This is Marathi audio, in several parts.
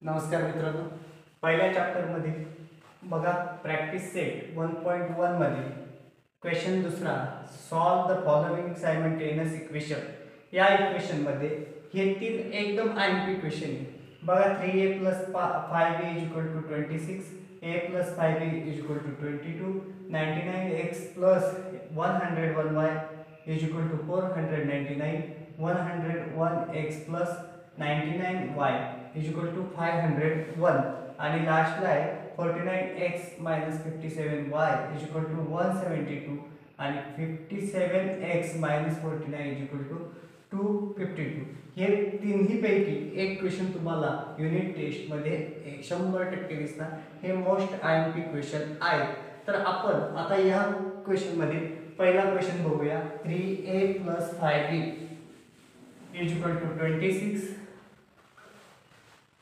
नमस्कार मित्रांनो, पहिल्या चॅप्टरमध्ये बघा प्रॅक्टिस सेट 1.1 मध्ये क्वेश्चन दुसरा solve the following simultaneous equation. या इक्वेशन मध्ये हे तीन एकदम आयएमपी क्वेश्चन आहे. बघा 3a + 5b = 26, a + 5b = 22, 99x + 101y = 499, 101x + 99y = 501 आणि लास्टला आहे 49x - 57y = 172 आणि 57x - 49 = 252. हे तिन्ही पैकी एक क्वेश्चन तुम्हाला युनिट टेस्ट मध्ये 100% दिसणार. हे मोस्ट आयएमपी क्वेश्चन आहे. तर आपण आता या क्वेश्चन मध्ये पहिला क्वेश्चन बघूया. 3a + 5b = 26.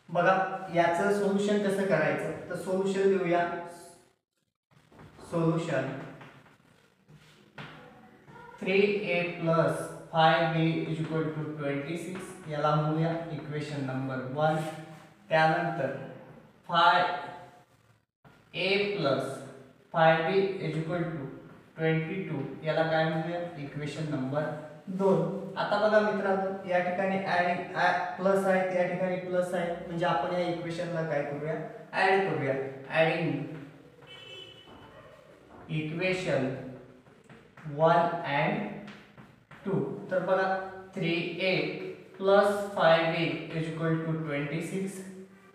बघा याचं सोल्युशन कसं करायचं, तर सोल्युशन लिहूया. सोल्युशन 3a + 5b = 26 याला म्हणूया इक्वेशन नंबर 1. त्यानंतर 5a + 5b = 22 याला काय म्हणूया इक्वेशन नंबर 2. आता बघा मित्रांनो, या ठिकाणी ऍडिंग प्लस आहे, त्या ठिकाणी प्लस आहे, म्हणजे आपण या इक्वेशनला काय करूया ऍड करूया. Adding equation 1 and 2. तर बघा 3a + 5b = 26.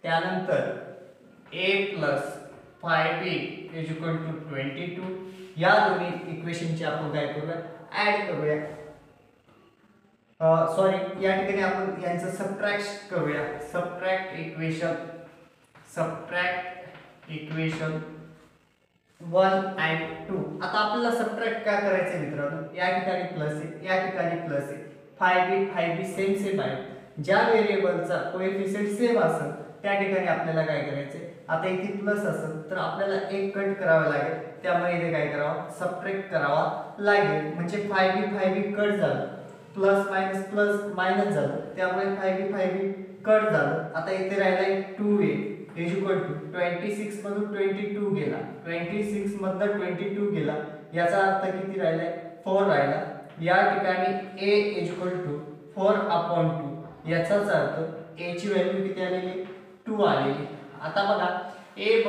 त्यानंतर a + 5b = 22. या दोन्ही इक्वेशनची आपण काय करूया ऍड करूया. सॉरी, या ठिकाणी आपण यांचं सबट्रॅक्ट करूया. Subtract equation 1 and 2. आता आपल्याला सबट्रॅक्ट काय करायचं मित्रांनो, या ठिकाणी प्लस आहे, या ठिकाणी प्लस आहे. 5b सेम आहे. ज्या व्हेरिएबलचा कोएफिशिएंट सेम असेल त्या ठिकाणी आपल्याला काय करायचंय, आता इथे प्लस असेल तर आपल्याला एक कट करावा लागेल, त्यामुळे इथे काय करावं सबट्रॅक्ट करावा लागेल. म्हणजे 5b कट झालं, प्लस मायनस झालं, त्यामुळे 5b कट झालं. आता इथे राहिलाय 2a = 26 मधून 22 गेला, 26 मधून 22 गेला, याचा अर्थ किती राहिलाय 4 राहिला. या ठिकाणी a = 4/2 याचाच अर्थ a ची व्हॅल्यू किती आलेली 2 आलेली. आता बघा a =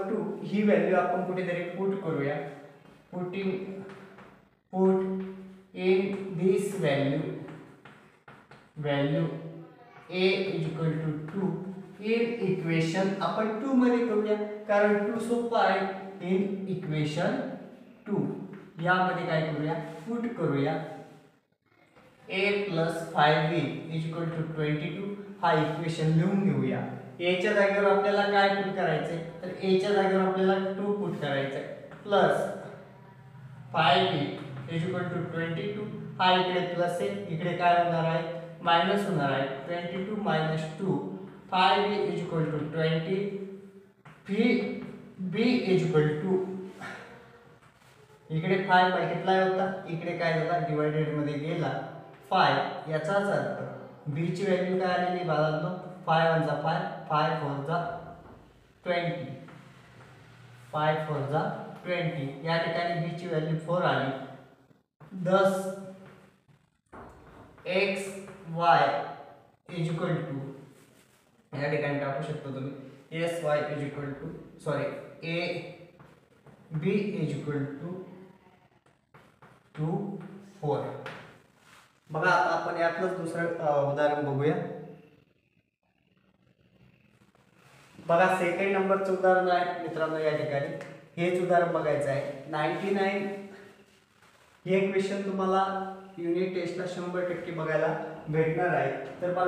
2 ही व्हॅल्यू आपण कुठेतरी पुट करूया. Put in this value a = 2 in equation आपण 2 मध्ये करूया, कारण 2 सोपं आहे. इन इक्वेशन 2 यामध्ये काय करूया पुट करूया. a + 5b = 22 हा इक्वेशन लिहून घेऊया. a च्या जागेवर आपल्याला काय पुट करायचंय, तर a च्या जागेवर आपल्याला 2 पुट करायचंय प्लस 5b = 22. हा इकडे प्लस आहे, इकडे काय होणार आहे मायनस होणार आहे. 22 - 2 5b = 20, b = 2. इकडे 5 मल्टिप्लाय होता, इकडे काय झाला डिवायडेड मध्ये गेला 5. याचाच अर्थ b ची व्हॅल्यू काय आलेली बाळांनो 5 × 5 5 × 20 5 × 20. या ठिकाणी b ची व्हॅल्यू 4 आली. thus x y = या ठिकाणी टाकू शकतो तुम्ही sy सॉरी a b = 2 4. बघा आता आपण यातलंच दुसरं उदाहरण बघूया. बघा सेकंड नंबरचं उदाहरण आहे मित्रांनो. या ठिकाणी हेच उदाहरण बघायचं आहे. 99 हे क्वेश्चन तुम्हाला युनिट टेस्टला 100% बघायला भेटणार आहे. तर